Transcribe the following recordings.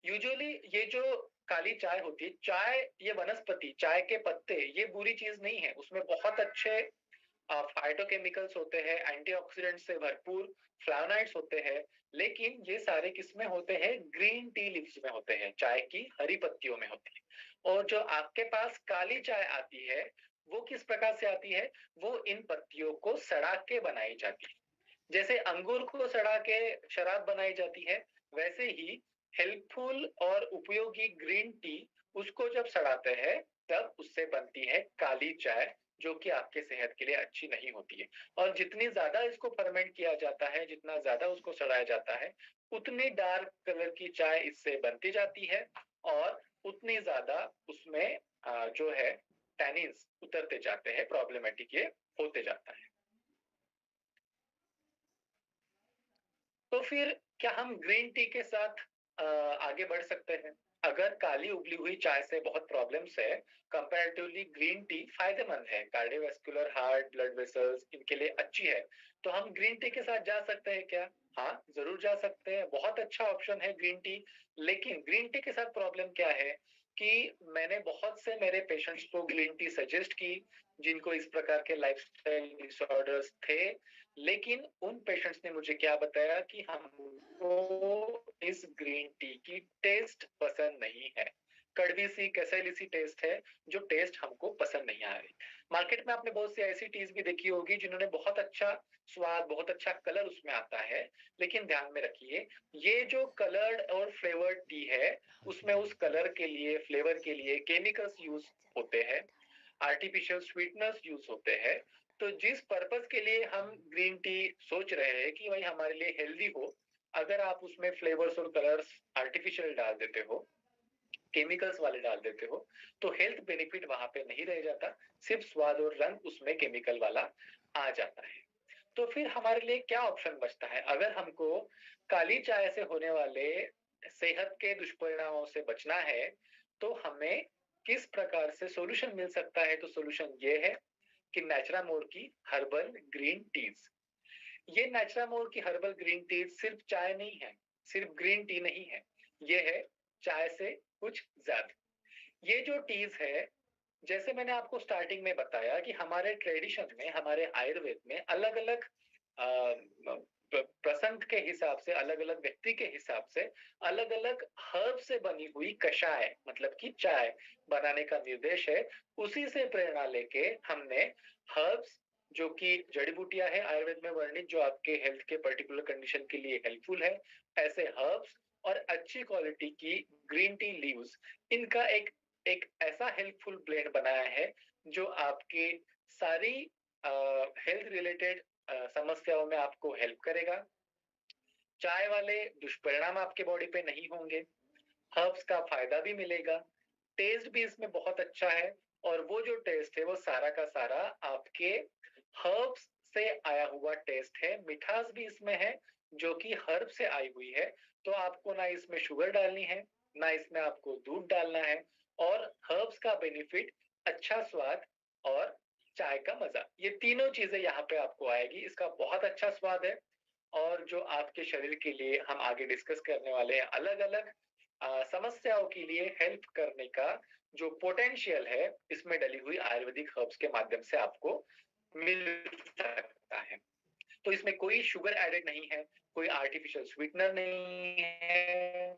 Usually ये जो काली चाय होती है, चाय ये वनस्पति, चाय के पत्ते ये बुरी चीज नहीं है, उसमें बहुत अच्छे फाइटोकेमिकल्स होते हैं, एंटीऑक्सीडेंट से भरपूर फ्लावोनॉइड्स होते हैं। लेकिन ये सारे किसमें होते हैं? ग्रीन टी लीव्स में होते हैं, चाय की हरी पत्तियों में होती है। और जो आपके पास काली चाय आती है वो किस प्रकार से आती है? वो इन पत्तियों को सड़ा के बनाई जाती है। जैसे अंगूर को सड़ा के शराब बनाई जाती है, वैसे ही हेल्पफुल और उपयोगी ग्रीन टी उसको जब सड़ाते हैं तब उससे बनती है काली चाय, जो कि आपके सेहत के लिए अच्छी नहीं होती है। और जितनी ज्यादा इसको फर्मेंट किया जाता है, जितना ज्यादा उसको सड़ाया जाता है, उतनी डार्क कलर की चाय इससे बनती जाती है और उतनी ज्यादा उसमें जो है टैनिन्स उतरते जाते हैं, प्रॉब्लमेटिक ये होते जाता है। तो फिर क्या हम ग्रीन टी के साथ आगे बढ़ सकते हैं? अगर काली उबली हुई चाय से बहुत प्रॉब्लम्स है, कंपैरेटिवली ग्रीन टी फायदेमंद है, कार्डियोवैस्कुलर, हार्ट, ब्लड वेसल्स इनके लिए अच्छी है, तो हम ग्रीन टी के साथ जा सकते हैं क्या? हाँ, जरूर जा सकते हैं, बहुत अच्छा ऑप्शन है ग्रीन टी। लेकिन ग्रीन टी के साथ प्रॉब्लम क्या है कि मैंने बहुत से मेरे पेशेंट्स को ग्रीन टी सजेस्ट की जिनको इस प्रकार के लाइफस्टाइल डिसऑर्डर्स थे। लेकिन उन पेशेंट्स ने मुझे क्या बताया कि हमको इस ग्रीन टी की टेस्ट पसंद नहीं है, कड़वी सी कसैली सी टेस्ट है, जो टेस्ट हमको पसंद नहीं आ रही। मार्केट में आपने बहुत सी ऐसी टीज भी देखी होगी जिन्होंने बहुत अच्छा स्वाद, बहुत अच्छा कलर उसमें आता है, लेकिन ध्यान में रखिए ये जो कलर्ड और फ्लेवर्ड टी है उसमें उस कलर के लिए, फ्लेवर के लिए केमिकल्स यूज होते हैं, आर्टिफिशियल स्वीटनर्स यूज होते हैं। तो जिस पर्पस के लिए हम ग्रीन टी सोच रहे हैं कि भाई हमारे लिए हेल्दी हो, अगर आप उसमें फ्लेवर्स और कलर्स आर्टिफिशियल डाल देते हो, केमिकल्स वाले डाल देते हो, तो हेल्थ बेनिफिट वहां पे नहीं रह जाता, सिर्फ स्वाद और रंग उसमें केमिकल वाला आ जाता है। तो फिर हमारे लिए क्या ऑप्शन बचता है? अगर हमको काली चाय से होने वाले सेहत के दुष्परिणामों से बचना है, तो हमें किस प्रकार से सॉल्यूशन मिल सकता है? तो सॉल्यूशन ये है कि नेचुरामोर की हर्बल ग्रीन टीज। ये नेचुरामोर की हर्बल ग्रीन टी सिर्फ चाय नहीं है, सिर्फ ग्रीन टी नहीं है, ये है चाय से कुछ ज्यादा। ये जो टीज है, जैसे मैंने आपको स्टार्टिंग में बताया कि हमारे ट्रेडिशन में, हमारे आयुर्वेद में अलग अलग प्रसंग के हिसाब से, अलग अलग व्यक्ति के हिसाब से अलग अलग हर्ब से बनी हुई कषाय, मतलब कि चाय बनाने का निर्देश है। उसी से प्रेरणा लेके हमने हर्ब्स, जो कि जड़ी बूटियां है आयुर्वेद में वर्णित, जो आपके हेल्थ के पर्टिकुलर कंडीशन के लिए हेल्पफुल है, ऐसे हर्ब्स और अच्छी क्वालिटी की ग्रीन टी लीव्स, इनका एक एक ऐसा हेल्पफुल ब्लेंड बनाया है जो आपके सारी हेल्थ रिलेटेड समस्याओं में आपको हेल्प करेगा। चाय वाले दुष्परिणाम आपके बॉडी पे नहीं होंगे, हर्ब्स का फायदा भी मिलेगा, टेस्ट भी इसमें बहुत अच्छा है। और वो जो टेस्ट है वो सारा का सारा आपके हर्ब्स से आया हुआ टेस्ट है, मिठास भी इसमें है जो कि हर्ब से आई हुई है। तो आपको ना इसमें शुगर डालनी है, ना इसमें आपको दूध डालना है, और हर्ब्स का बेनिफिट, अच्छा स्वाद और चाय का मजा, ये तीनों चीजें यहाँ पे आपको आएगी। इसका बहुत अच्छा स्वाद है, और जो आपके शरीर के लिए हम आगे डिस्कस करने वाले हैं, अलग अलग समस्याओं के लिए हेल्प करने का जो पोटेंशियल है, इसमें डली हुई आयुर्वेदिक हर्ब्स के माध्यम से आपको मिल सकता है। तो इसमें कोई शुगर एडेड नहीं है, कोई आर्टिफिशियल स्वीटनर नहीं है,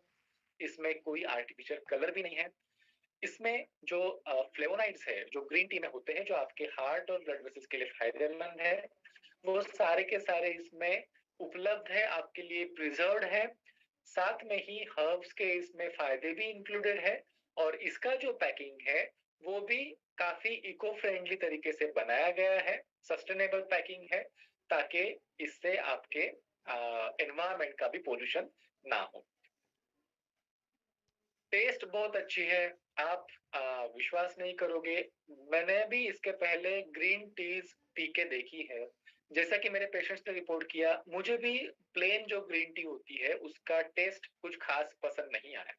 इसमें कोई आर्टिफिशियल कलर भी नहीं है। इसमें जो फ्लेवोनाइड्स है जो ग्रीन टी में होते हैं, जो आपके हार्ट और ब्लड वेसल्स के लिए फायदेमंद है, वो सारे के सारे इसमें उपलब्ध है, आपके लिए प्रिजर्व्ड है। साथ में ही हर्ब्स के इसमें फायदे भी इंक्लूडेड है, और इसका जो पैकिंग है वो भी काफी इको फ्रेंडली तरीके से बनाया गया है, सस्टेनेबल पैकिंग है, ताकि इससे आपके एनवायरमेंट का भी पोल्यूशन ना हो। टेस्ट बहुत अच्छी है, आप विश्वास नहीं करोगे, मैंने भी इसके पहले ग्रीन टीज पी के देखी है। जैसा कि मेरे पेशेंट्स ने रिपोर्ट किया, मुझे भी प्लेन जो ग्रीन टी होती है उसका टेस्ट कुछ खास पसंद नहीं आया।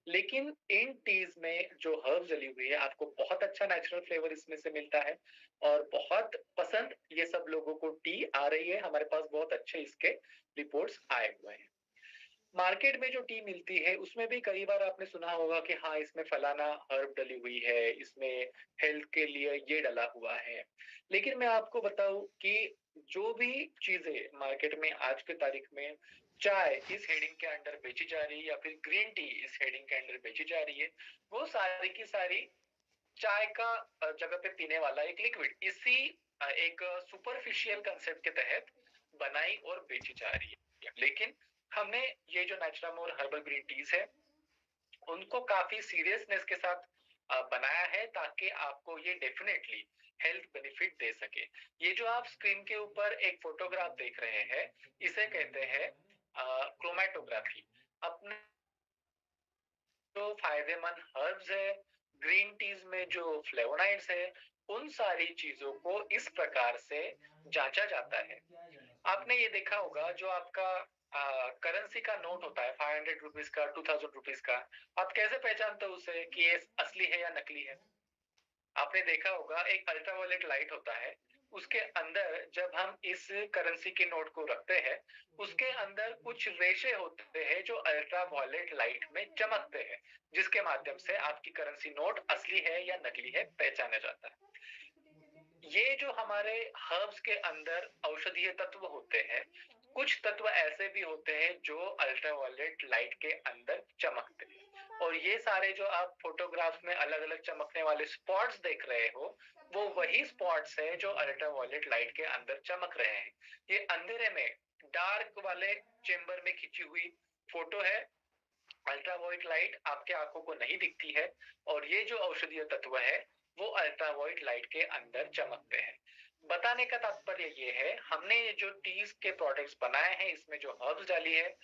लेकिन इन टीज में जो हर्ब जली हुई है, आपको बहुत अच्छा नेचुरल फ्लेवर इसमें से मिलता है, और बहुत पसंद ये सब लोगों को टी आ रही है। हमारे पास बहुत अच्छे इसके रिपोर्ट्स आए हुए हैं। मार्केट में जो टी मिलती है उसमें भी कई बार आपने सुना होगा कि हाँ इसमें फलाना हर्ब डली हुई है, इसमें हेल्थ के लिए ये डला हुआ है। लेकिन मैं आपको बताऊं कि जो भी चीजें मार्केट में आज के तारीख में चाय इस हेडिंग के अंडर बेची जा रही है या फिर ग्रीन टी इस हेडिंग के अंडर बेची जा रही है, वो सारी की सारी चाय का जगह पे पीने वाला एक लिक्विड इसी एक सुपरफिशियल कंसेप्ट के तहत बनाई और बेची जा रही है। लेकिन हमने ये जो नेचुरामोर हर्बल ग्रीन टीज है उनको काफी सीरियसनेस के साथ बनाया है ताकि आपको ये डेफिनेटली हेल्थ बेनिफिट दे सके। ये जो आप स्क्रीन के ऊपर एक फोटोग्राफ देख रहे हैं इसे कहते हैं क्रोमेटोग्राफी। अपने जो फायदेमंद हर्ब्स है, ग्रीन टीज में जो फ्लेवोनाइड्स है, उन सारी चीजों को इस प्रकार से जांचा जाता है। आपने ये देखा होगा जो आपका करेंसी का नोट होता है 500 रुपीज का, 2000 रुपीज का, आप कैसे पहचानते हो उसे कि ये असली है या नकली है? आपने देखा होगा एक अल्ट्रावायलेट लाइट होता है, उसके अंदर जब हम इस करेंसी के नोट को रखते हैं उसके अंदर कुछ रेशे होते हैं जो अल्ट्रावायलेट लाइट में चमकते हैं, जिसके माध्यम से आपकी करेंसी नोट असली है या नकली है पहचाना जाता है। ये जो हमारे हर्ब्स के अंदर औषधीय तत्व होते हैं, कुछ तत्व ऐसे भी होते हैं जो अल्ट्रावायलेट लाइट के अंदर चमकते हैं, और ये सारे जो आप फोटोग्राफ्स में अलग अलग चमकने वाले स्पॉट्स देख रहे हो वो वही स्पॉट्स है जो अल्ट्रावायलेट लाइट के अंदर चमक रहे हैं। ये अंधेरे में डार्क वाले चेंबर में खींची हुई फोटो है, अल्ट्रावायलेट लाइट आपके आंखों को नहीं दिखती है, और ये जो औषधीय तत्व है वो अल्ट्रावायलेट लाइट के अंदर चमकते हैं। बताने का तात्पर्य ये है, हमने ये जो टीज के प्रोडक्ट्स बनाए हैं इसमें जो हर्ब्स डाली है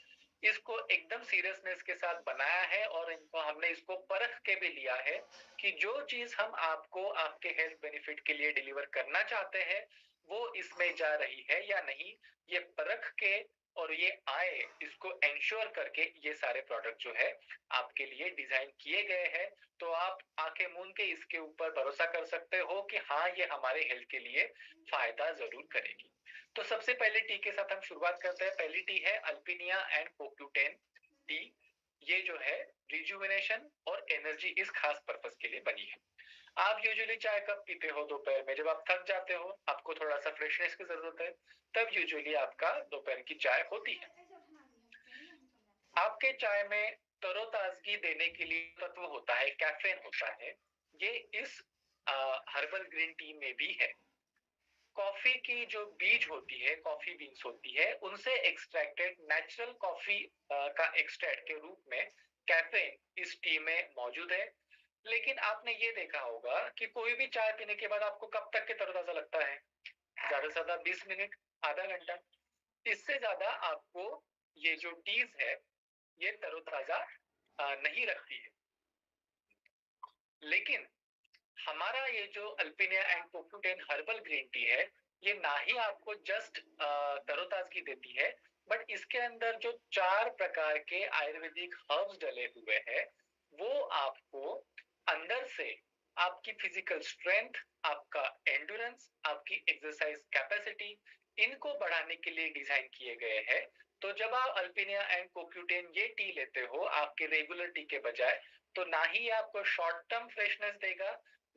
इसको एकदम सीरियसनेस के साथ बनाया है, और इनको हमने इसको परख के भी लिया है कि जो चीज हम आपको आपके हेल्थ बेनिफिट के लिए डिलीवर करना चाहते हैं वो इसमें जा रही है या नहीं, ये परख के और ये आए इसको एंश्योर करके ये सारे प्रोडक्ट जो है आपके लिए डिजाइन किए गए हैं। तो आप आंखें मूंद के इसके ऊपर भरोसा कर सकते हो कि हाँ ये हमारे हेल्थ के लिए फायदा जरूर करेगी। तो सबसे पहले टी के साथ हम शुरुआत करते हैं। पहली टी है अल्पिनिया एंड कोक्यूटेन टी। ये जो है रिजुविनेशन और एनर्जी इस खास पर्पस के लिए बनी है। आप यूजुअली चाय कब पीते हो? दोपहर में, जब आप थक जाते हो, आपको थोड़ा सा फ्रेशनेस की जरूरत है, तब यूजुअली आपका दोपहर की चाय होती है। आपके चाय में तरोताजगी देने के लिए तत्व होता है, कैफीन होता है, ये इस हर्बल ग्रीन टी में भी है। कॉफी की जो बीज होती है, कॉफी बीन्स होती है, उनसे एक्सट्रैक्टेड नेचुरल कॉफी का एक्सट्रैक्ट के रूप में कैफीन इस टी में मौजूद है। लेकिन आपने ये देखा होगा कि कोई भी चाय पीने के बाद आपको कब तक के तरोताजा लगता है? ज्यादा से ज्यादा 20 मिनट, आधा घंटा, इससे ज्यादा आपको ये जो टीज है ये तरोताजा नहीं रखती है। लेकिन हमारा ये जो अल्पिनिया एंड कोक्यूटेन हर्बल ग्रीन टी है ये ना ही आपको जस्ट तरोताजगी देती है, बट इसके अंदर जो 4 प्रकार के आयुर्वेदिक हर्ब्स डले हुए हैं वो आपको अंदर से आपकी फिजिकल स्ट्रेंथ, आपका एंड्योरेंस, आपकी एक्सरसाइज कैपेसिटी, इनको बढ़ाने के लिए डिजाइन किए गए हैं। तो जब आप अल्पिनिया एंड कोक्यूटेन ये टी लेते हो आपके रेगुलर टी के बजाय, तो ना ही आपको शॉर्ट टर्म फ्रेशनेस देगा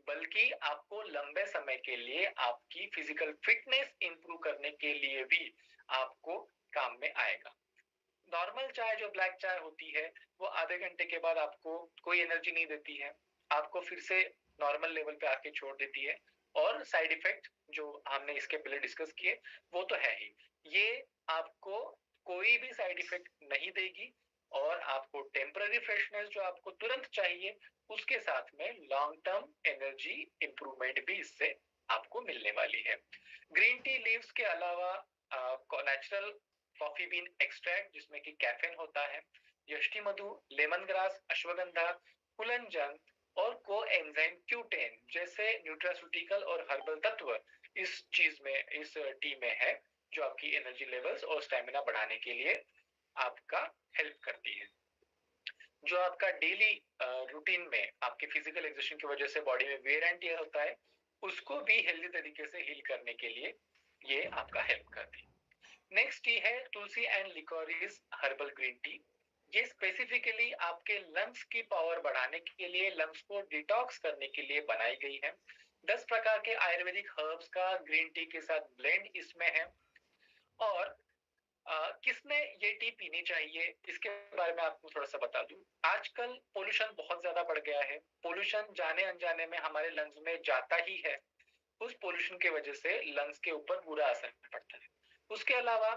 बल्कि आपको लंबे समय के लिए आपकी फिजिकल फिटनेस इंप्रूव करने के लिए भी आपको काम में आएगा। नॉर्मल चाय जो ब्लैक चाय होती है वो आधे घंटे के बाद आपको कोई एनर्जी नहीं देती है, आपको फिर से नॉर्मल लेवल पे आके छोड़ देती है, और साइड इफेक्ट जो हमने इसके पहले डिस्कस किए वो तो है ही। ये आपको कोई भी साइड इफेक्ट नहीं देगी, और आपको टेम्पररी फ्रेशनेस जो आपको तुरंत चाहिए उसके साथ में लॉन्ग टर्म एनर्जी इंप्रूवमेंट भी इससे आपको मिलने वाली है। ग्रीन टी लीव्स के अलावा नेचुरल कॉफी बीन एक्सट्रैक्ट जिसमें कि कैफीन होता है, यष्टि मधु, लेमन ग्रास, अश्वगंधा, कुलंजन और को एंजाइम क्यूटेन जैसे न्यूट्रास्यूटिकल और हर्बल तत्व इस चीज में, इस टी में है, जो आपकी एनर्जी लेवल्स और स्टेमिना बढ़ाने के लिए आपका हेल्प करती है। जो आपका डेली रूटीन में आपके फिजिकल एक्सर्शन की वजह से बॉडी में वेयर एंड टियर होता है उसको भी हेल्दी तरीके से हील करने के लिए ये आपका हेल्प करती है। नेक्स्ट टी है tulsi and liquorice herbal green tea. ये स्पेसिफिकली आपके लंग्स की पावर बढ़ाने के लिए, लंग्स को डिटॉक्स करने के लिए बनाई गई है। 10 प्रकार के आयुर्वेदिक हर्ब्स का ग्रीन टी के साथ ब्लेंड इसमें है। और किसने ये टी पीनी चाहिए इसके बारे में आपको थोड़ा सा बता दूं। आजकल पोल्यूशन बहुत ज्यादा बढ़ गया है। पोल्यूशन जाने अनजाने में हमारे लंग्स में जाता ही है। उस पोल्यूशन के वजह से लंग्स के ऊपर बुरा असर पड़ता है। उसके अलावा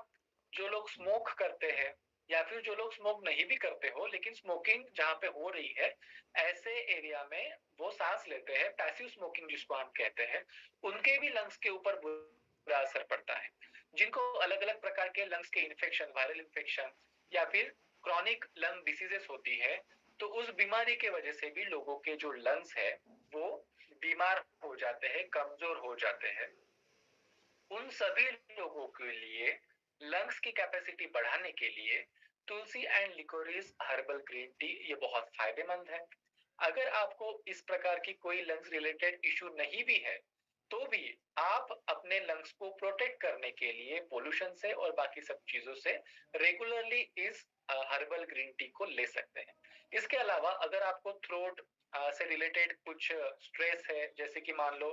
जो लोग स्मोक करते हैं या फिर जो लोग स्मोक नहीं भी करते हो लेकिन स्मोकिंग जहाँ पे हो रही है ऐसे एरिया में वो सांस लेते हैं, पैसिव स्मोकिंग जिसको हम कहते हैं, उनके भी लंग्स के ऊपर बुरा असर पड़ता है। जिनको अलग अलग प्रकार के लंग्स के इन्फेक्शन, वायरल इन्फेक्शन या फिर क्रॉनिक लंग डिसीजेस होती है, तो उस बीमारी के वजह से भी लोगों के जो लंग्स है वो बीमार हो जाते हैं, कमजोर हो जाते हैं। उन सभी लोगों के लिए लंग्स की कैपेसिटी बढ़ाने के लिए tulsi and liquorice herbal green tea ये बहुत फायदेमंद है। अगर आपको इस प्रकार की कोई लंग्स रिलेटेड इशू नहीं भी है तो भी आप अपने लंग्स को प्रोटेक्ट करने के लिए पोल्यूशन से और बाकी सब चीजों से रेगुलरली इस हर्बल ग्रीन टी को ले सकते हैं। इसके अलावा अगर आपको थ्रोट से रिलेटेड कुछ स्ट्रेस है, जैसे कि मान लो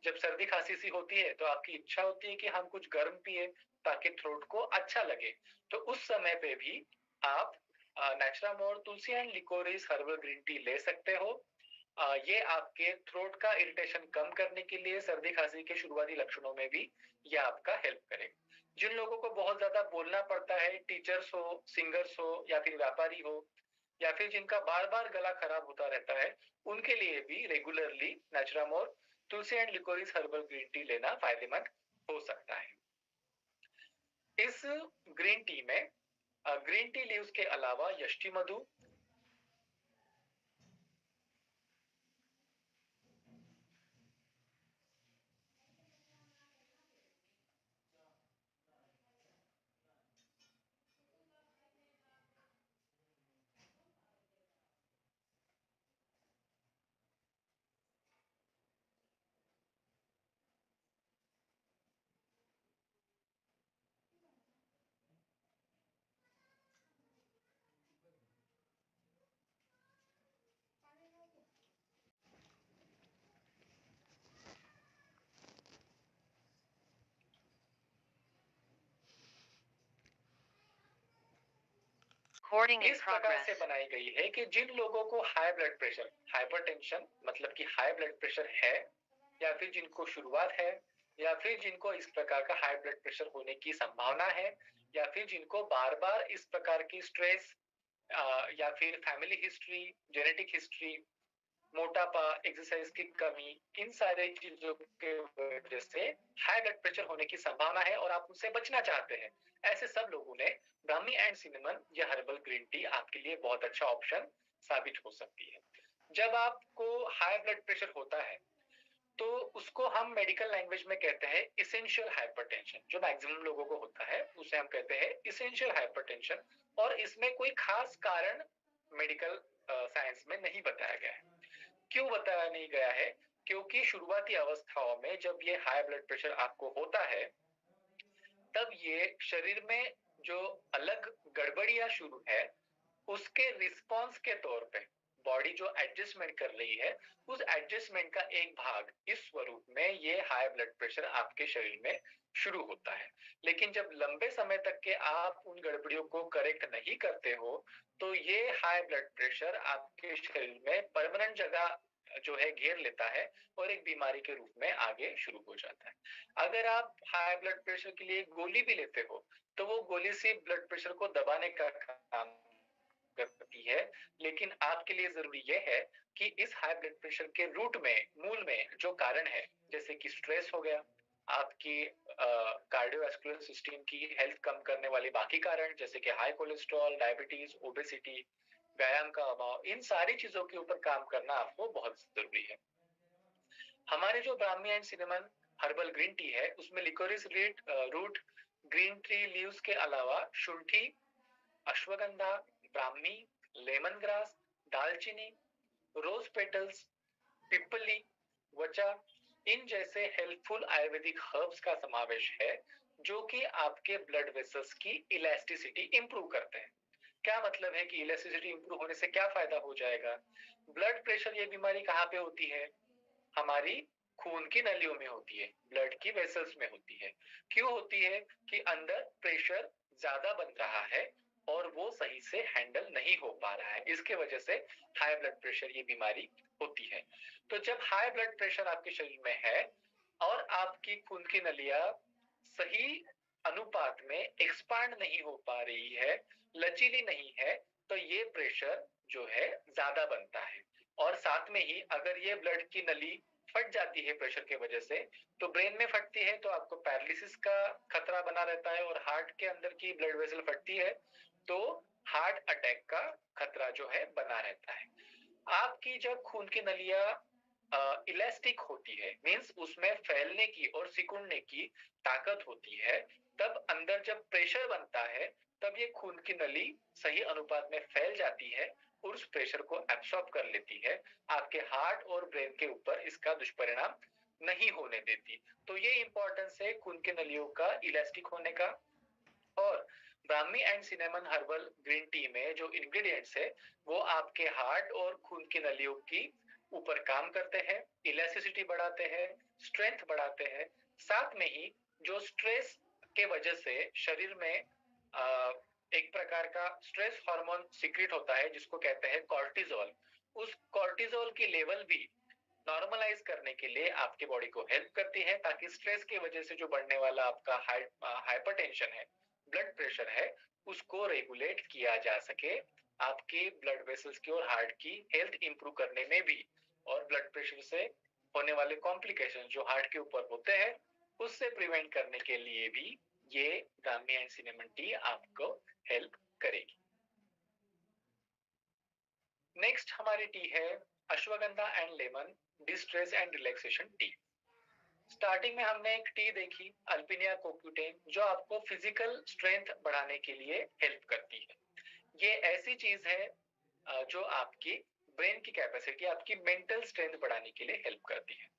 जब सर्दी खांसी सी होती है तो आपकी इच्छा होती है कि हम कुछ गर्म पिए ताकि थ्रोट को अच्छा लगे, तो उस समय पे भी आप नेचुरामोर तुलसी and liquorice herbal green T ले सकते हो। ये आपके थ्रोट का इरिटेशन कम करने के लिए, सर्दी खांसी के शुरुआती लक्षणों में भी ये आपका हेल्प करेगा। जिन लोगों को बहुत ज्यादा बोलना पड़ता है, टीचर्स हो, सिंगर्स हो या फिर व्यापारी हो या फिर जिनका बार बार गला खराब होता रहता है, उनके लिए भी regularly नेचुरामोर Tulsi and liquorice herbal green T लेना फायदेमंद हो सकता है। इस ग्रीन टी में ग्रीन टी लीव्स के अलावा यष्टि मधु, इस प्रकार से बनाई गई है कि जिन लोगों को हाई ब्लड प्रेशर, हाइपरटेंशन मतलब कि हाई ब्लड प्रेशर है, या फिर जिनको शुरुआत है, या फिर जिनको इस प्रकार का हाई ब्लड प्रेशर होने की संभावना है, या फिर जिनको बार बार इस प्रकार की स्ट्रेस या फिर फैमिली हिस्ट्री, जेनेटिक हिस्ट्री, मोटापा, एक्सरसाइज की कमी, इन सारे चीजों के वजह से हाई ब्लड प्रेशर होने की संभावना है और आप उनसे बचना चाहते हैं, ऐसे सब लोगों ने ब्राह्मी एंड सिनेमन या हर्बल ग्रीन टी आपके लिए बहुत अच्छा ऑप्शन साबित हो सकती है। जब आपको हाई ब्लड प्रेशर होता है तो उसको हम मेडिकल लैंग्वेज में कहते हैं इसेंशियल हाइपरटेंशन। जो मैक्सिमम लोगों को होता है उसे हम कहते हैं इसेंशियल हाइपरटेंशन, और इसमें कोई खास कारण मेडिकल साइंस में नहीं बताया गया है। क्यों बताया नहीं गया है? क्योंकि शुरुआती अवस्थाओं में जब ये हाई ब्लड प्रेशर आपको होता है तब ये शरीर में जो अलग गड़बड़ियां शुरू है उसके रिस्पॉन्स के तौर पे बॉडी जो एडजस्टमेंट कर रही है, उस एडजस्टमेंट का एक भाग इस स्वरूप में ये हाई ब्लड प्रेशर आपके शरीर में शुरू होता है। लेकिन जब लंबे समय तक के आप उन गड़बड़ियों को करेक्ट नहीं करते हो तो ये हाई ब्लड प्रेशर आपके शरीर में परमानेंट जगह जो है घेर लेता है और एक बीमारी के रूप में आगे शुरू हो जाता है। अगर आप हाई ब्लड प्रेशर के लिए गोली भी लेते हो तो वो गोली से ब्लड प्रेशर को दबाने का काम करती है, लेकिन आपके लिए जरूरी यह है कि इस हाई ब्लड प्रेशर के रूट में, मूल में जो कारण है, जैसे कि स्ट्रेस हो गया, आपकी कार्डियोवास्कुलर सिस्टम की हेल्थ कम करने वाले बाकी कारण जैसे कि हाई कोलेस्ट्रॉल, डायबिटीज, ओबेसिटी, व्यायाम का अभाव, इन सारी चीजों के ऊपर काम करना आपको बहुत जरूरी है। हमारे जो brahmi and cinnamon herbal green tea है उसमें liquorice root, green tea leaves के अलावा शुंठी, अश्वगंधा, ब्राह्मी, लेमन ग्रास, दालचीनी, रोज पेटल्स, पिपली, वचा, इन जैसे हेल्पफुल आयुर्वेदिक हर्ब्स का समावेश है जो कि आपके ब्लड वेसल्स की इलास्टिसिटी इंप्रूव करते हैं। क्या मतलब है कि इलास्टिसिटी इंप्रूव होने से क्या फायदा हो जाएगा? ब्लड प्रेशर ये बीमारी कहाँ पे होती है? हमारी खून की नलियों में होती है, ब्लड की वेसल्स में होती है। क्यों होती है? कि अंदर प्रेशर ज्यादा बन रहा है और वो सही से हैंडल नहीं हो पा रहा है, इसके वजह से हाई ब्लड प्रेशर ये बीमारी होती है। तो जब हाई ब्लड प्रेशर आपके शरीर में है और आपकी खून की नलियां सही अनुपात में एक्सपांड नहीं हो पा रही है, लचीली नहीं है, तो ये प्रेशर जो है ज्यादा बनता है। और साथ में ही अगर ये ब्लड की नली फट जाती है प्रेशर के वजह से, तो ब्रेन में फटती है तो आपको पैरालिसिस का खतरा बना रहता है, और हार्ट के अंदर की ब्लड वेसल फटती है तो हार्ट अटैक का खतरा जो है बना रहता है। आपकी जब खून की नलियां इलास्टिक होती है, मींस उसमें फैलने की और सिकुड़ने की ताकत होती है, तब अंदर जब प्रेशर बनता है तब ये खून की नली सही अनुपात में फैल जाती है और उस प्रेशर को एब्सॉर्ब कर लेती है। आपके हार्ट और ब्रेन के ऊपर इसका दुष्परिणाम नहीं होने देती। तो ये इंपॉर्टेंस है खून की नलियों का इलास्टिक होने का। और Brahmi and cinnamon herbal green T में जो इंग्रेडिएंट्स है वो आपके हार्ट और खून की नलियों की ऊपर काम करते हैं, इलास्टिसिटी बढ़ाते हैं, स्ट्रेंथ बढ़ाते हैं। साथ में ही जो स्ट्रेस के वजह से शरीर में एक प्रकार का स्ट्रेस हार्मोन सिक्रेट होता है जिसको कहते हैं कॉर्टिजोल, उस कॉर्टिजोल की लेवल भी नॉर्मलाइज करने के लिए आपके बॉडी को हेल्प करती है, ताकि स्ट्रेस की वजह से जो बढ़ने वाला आपका हाइपरटेंशन है, ब्लड प्रेशर है, उसको रेगुलेट किया जा सके। आपके ब्लड वेसल्स की और हार्ट की हेल्थ इंप्रूव करने में भी, और ब्लड प्रेशर से होने वाले कॉम्प्लिकेशन जो हार्ट के ऊपर होते हैं उससे प्रिवेंट करने के लिए भी ये ब्राह्मी एंड सिनेमन टी आपको हेल्प करेगी। नेक्स्ट हमारी टी है ashwagandha and lemon distress and relaxation T. Starting में हमने एक टी देखी अल्पिनिया कोक्यूटेन, जो आपको फिजिकल स्ट्रेंथ बढ़ाने के लिए हेल्प करती है। ये ऐसी चीज है जो आपकी ब्रेन की कैपेसिटी, आपकी मेंटल स्ट्रेंथ बढ़ाने के लिए हेल्प करती है।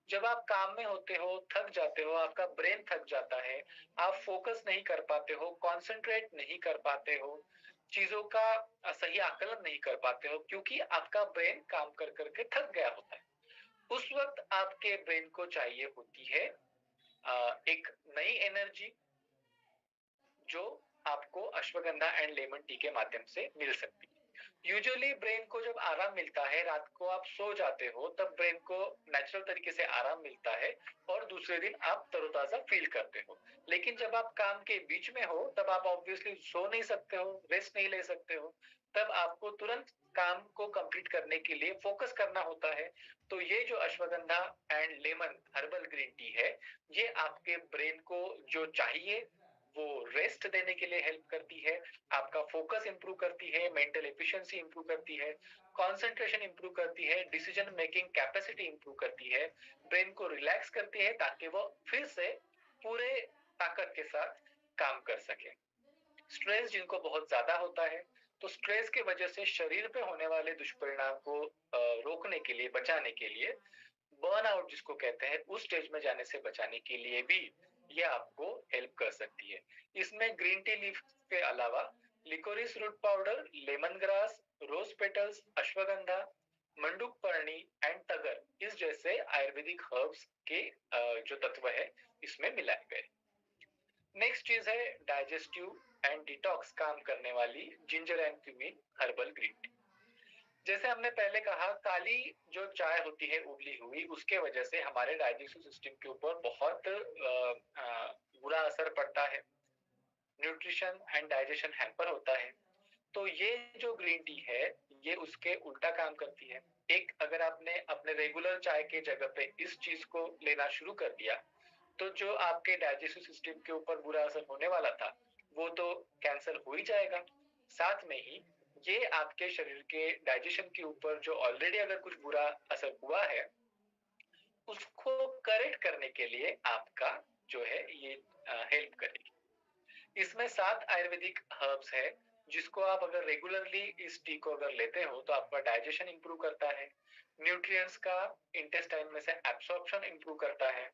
जब आप काम में होते हो, थक जाते हो, आपका ब्रेन थक जाता है, आप फोकस नहीं कर पाते हो, कंसंट्रेट नहीं कर पाते हो, चीजों का सही आकलन नहीं कर पाते हो, क्योंकि आपका ब्रेन काम कर करके थक गया होता है। उस वक्त आपके ब्रेन को चाहिए होती है एक नई एनर्जी, जो आपको अश्वगंधा एंड लेमन टी के माध्यम से मिल सकती है। यूजुअली ब्रेन को जब आराम मिलता है, रात को आप सो जाते हो, तब ब्रेन को नेचुरल तरीके से आराम मिलता है और दूसरे दिन आप तरोताजा फील करते हो। लेकिन जब आप काम के बीच में हो तब आप ऑब्वियसली सो नहीं सकते हो, रेस्ट नहीं ले सकते हो, तब आपको तुरंत काम को कंप्लीट करने के लिए फोकस करना होता है। तो ये जो ashwagandha and lemon herbal green tea है, ये आपके ब्रेन को जो चाहिए वो रेस्ट देने के लिए हेल्प करती है, आपका फोकस इंप्रूव करती है, मेंटल एफिशिएंसी इंप्रूव करती है, कंसंट्रेशन इंप्रूव करती है, डिसीजन मेकिंग कैपेसिटी इंप्रूव करती है, ब्रेन को रिलैक्स करती है ताकि वो फिर से पूरे ताकत के साथ काम कर सके। स्ट्रेस जिनको बहुत ज्यादा होता है, तो स्ट्रेस के वजह से शरीर पे होने वाले दुष्परिणाम को रोकने के लिए, बचाने के लिए, बर्नआउट जिसको कहते हैं, उस स्टेज में जाने से बचाने के लिए भी ये आपको हेल्प कर सकती है। इसमें ग्रीन टी लीफ के अलावा liquorice root powder, lemongrass, rose petals, ashwagandha, मंडूक पर्णी एंड तगर इस जैसे आयुर्वेदिक हर्ब्स के जो तत्व है इसमें मिलाए गए। नेक्स्ट चीज है डाइजेस्टिव एंड डिटॉक्स काम करने वाली ginger and cumin herbal green T. जैसे हमने पहले कहा, काली जो चाय होती है उबली हुई, उसके वजह से हमारे डाइजेस्टिव सिस्टम के ऊपर बहुत बुरा असर पड़ता है, न्यूट्रिशन एंड डाइजेशन हैम्पर होता है। तो ये जो ग्रीन टी है ये उसके उल्टा काम करती है। एक, अगर आपने अपने रेगुलर चाय के जगह पे इस चीज को लेना शुरू कर दिया, तो जो आपके डाइजेस्टिव सिस्टम के ऊपर बुरा असर होने वाला था वो तो कैंसिल हो ही जाएगा। साथ में ही ये आपके शरीर के डाइजेशन के ऊपर जो ऑलरेडी अगर कुछ बुरा असर हुआ है उसको करेक्ट करने के लिए आपका जो है ये हेल्प करेगी। इसमें 7 आयुर्वेदिक हर्ब्स है जिसको आप अगर रेगुलरली इस टी को अगर लेते हो तो आपका डाइजेशन इंप्रूव करता है, न्यूट्रिएंट्स का इंटेस्टाइन में से एब्सॉर्प्शन इंप्रूव करता है,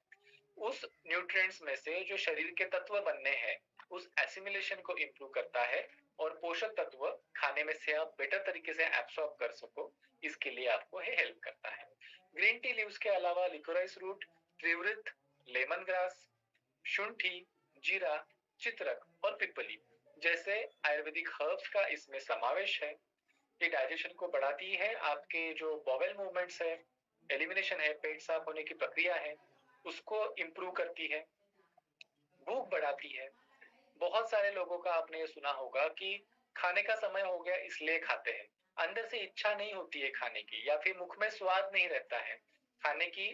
उस न्यूट्रिएंट्स में से जो शरीर के तत्व बनने हैं उस एसिमिलेशन को इंप्रूव करता है, और पोषक तत्व खाने में से आप बेटर तरीके से एब्सॉर्ब कर सको, इसके लिए आपको हेल्प करता है। ग्रीन टी लीव्स के अलावा लिकोराइस रूट, त्रिवृत, लेमन ग्रास, शुंठी, जीरा, चित्रक और पिपली जैसे आयुर्वेदिक हर्ब्स का इसमें समावेश है। ये डाइजेशन को बढ़ाती है, आपके जो बॉवेल मूवमेंट्स है, एलिमिनेशन है, पेट साफ होने की प्रक्रिया है, उसको इम्प्रूव करती है, भूख बढ़ाती है। बहुत सारे लोगों का आपने ये सुना होगा कि खाने का समय हो गया इसलिए खाते हैं, अंदर से इच्छा नहीं होती है खाने की, या फिर मुख में स्वाद नहीं रहता है, खाने की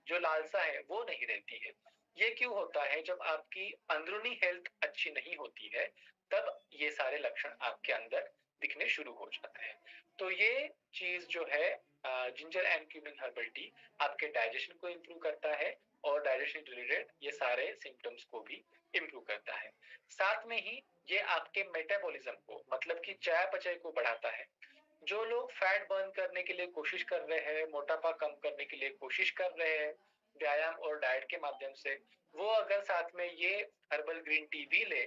जो लालसा है वो नहीं रहती है। ये क्यों होता है? जब आपकी अंदरूनी हेल्थ अच्छी नहीं होती है तब ये सारे लक्षण आपके अंदर दिखने शुरू हो जाते हैं। तो ये चीज जो है ginger and cumin herbal tea आपके डाइजेशन को इम्प्रूव करता है और डाइजेशन रिलेटेड ये सारे सिम्टम्स को भी इम्प्रूव करता है। साथ में ही ये आपके मेटाबॉलिज्म को, मतलब कि चयापचय को बढ़ाता है। जो लोग फैट बर्न करने के लिए कोशिश कर रहे हैं, मोटापा कम करने के लिए कोशिश कर रहे हैं व्यायाम और डाइट के माध्यम से, वो अगर साथ में ये हर्बल ग्रीन टी भी ले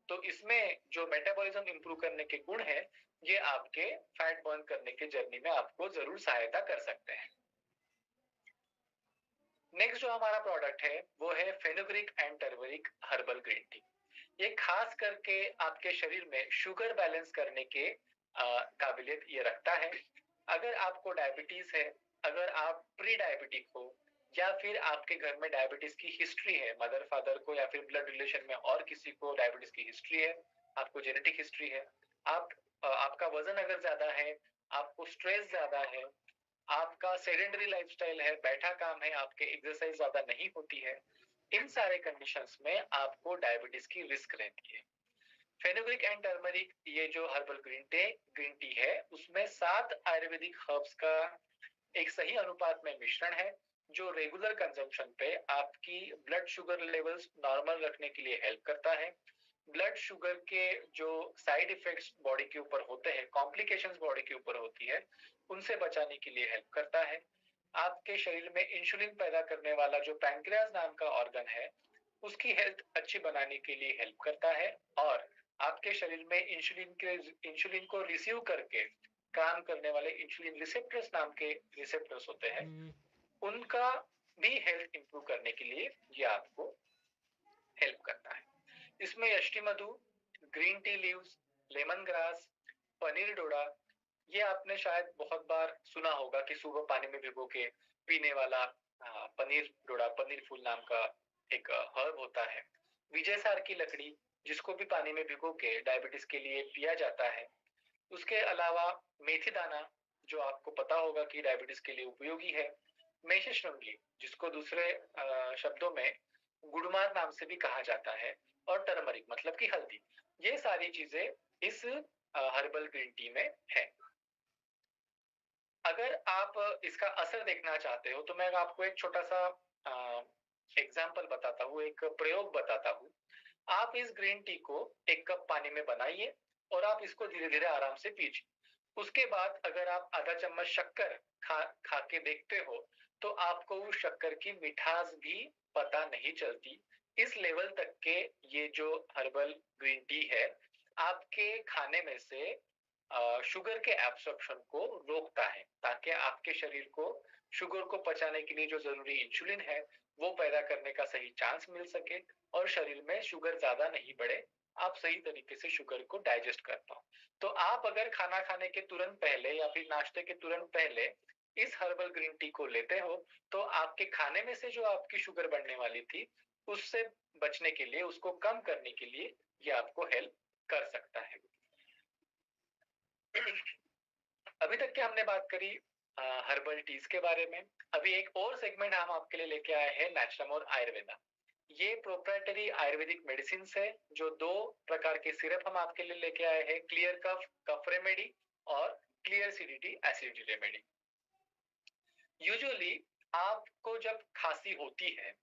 तो इसमें जो मेटाबॉलिज्म इंप्रूव करने के गुण है ये आपके फैट बर्न करने के जर्नी में आपको जरूर सहायता कर सकते हैं। नेक्स्ट जो हमारा प्रोडक्ट है वो है fenugreek and turmeric herbal green tea. ये खास करके आपके शरीर में शुगर बैलेंस करने के काबिलियत ये रखता है। अगर आपको डायबिटीज है, अगर आप प्री डायबिटिक हो, या फिर आपके घर में डायबिटीज की हिस्ट्री है, मदर फादर को या फिर ब्लड रिलेशन में और किसी को डायबिटीज की हिस्ट्री है, आपको जेनेटिक हिस्ट्री है, आप आपका वजन अगर ज्यादा है, आपको स्ट्रेस ज्यादा है, आपका सेडेंटरी लाइफस्टाइल है, बैठा काम है, आपके एक्सरसाइज ज्यादा नहीं होती है, इन सारे कंडीशंस में आपको डायबिटीज की रिस्क रहती है। फेनुग्रीक एंड टर्मरिक ये जो हर्बल ग्रीन टी है उसमें 7 आयुर्वेदिक हर्ब्स का एक सही अनुपात में मिश्रण है जो रेगुलर कंजम्पशन पे आपकी ब्लड शुगर लेवल्स नॉर्मल रखने के लिए हेल्प करता है। ब्लड शुगर के जो साइड इफेक्ट्स बॉडी के ऊपर होते हैं, कॉम्प्लिकेशंस बॉडी के ऊपर होती है, उनसे बचाने के लिए हेल्प करता है। आपके शरीर में इंसुलिन पैदा करने वाला जो पैंक्रियाज नाम का ऑर्गन है उसकी हेल्थ अच्छी बनाने के लिए हेल्प करता है, और आपके शरीर में इंसुलिन को रिसीव करके काम करने वाले इंसुलिन रिसेप्टर्स नाम के रिसेप्टर्स होते हैं, उनका भी हेल्थ इंप्रूव करने के लिए ये आपको हेल्प करता है। इसमें अष्टमधु, green tea leaves, lemongrass, पनीर डोडा, ये आपने शायद बहुत बार सुना होगा कि सुबह पानी में भिगो के पीने वाला पनीर डोडा, पनीर फूल नाम का एक हर्ब होता है। विजय सार की लकड़ी जिसको भी पानी में भिगो के डायबिटीज के लिए पिया जाता है। उसके अलावा मेथी दाना जो आपको पता होगा कि डायबिटीज के लिए उपयोगी है। मेषश्रृंगी जिसको दूसरे शब्दों में गुड़मार नाम से भी कहा जाता है, और टर्मरिक मतलब कि हल्दी, ये सारी चीजें इस हर्बल ग्रीन टी में है। अगर आप इसका असर देखना चाहते हो तो मैं आपको एक छोटा सा एग्जाम्पल बताता हूँ, एक प्रयोग बताता हूँ। आप इस ग्रीन टी को एक कप पानी में बनाइए और आप इसको धीरे धीरे आराम से पीजिए। उसके बाद अगर आप आधा चम्मच शक्कर खा के देखते हो तो आपको उस शक्कर की मिठास भी पता नहीं चलती। इस लेवल तक के ये जो हर्बल ग्रीन टी है आपके खाने में से शुगर के एब्सॉर्प्शन को रोकता है, ताकि आपके शरीर को शुगर को पचाने के लिए जो जरूरी इंसुलिन है वो पैदा करने का सही चांस मिल सके और शरीर में शुगर ज्यादा नहीं बढ़े, आप सही तरीके से शुगर को डाइजेस्ट कर पाओ। तो आप अगर खाना खाने के तुरंत पहले या फिर नाश्ते के तुरंत पहले इस हर्बल ग्रीन टी को लेते हो तो आपके खाने में से जो आपकी शुगर बढ़ने वाली थी उससे बचने के लिए, उसको कम करने के लिए ये आपको हेल्प कर सकता है। अभी तक के हमने बात करी हर्बल टीज के बारे में। अभी एक और सेगमेंट हम आपके लिए लेके आए हैं, नेचुरम और आयुर्वेदा। ये प्रोप्राइटरी आयुर्वेदिक मेडिसिन है जो 2 प्रकार के सिरप हम आपके लिए लेके आए हैं, क्लियर कफ रेमेडी और क्लियर एसिडिटी रेमेडी। यूजुअली आपको जब खांसी होती है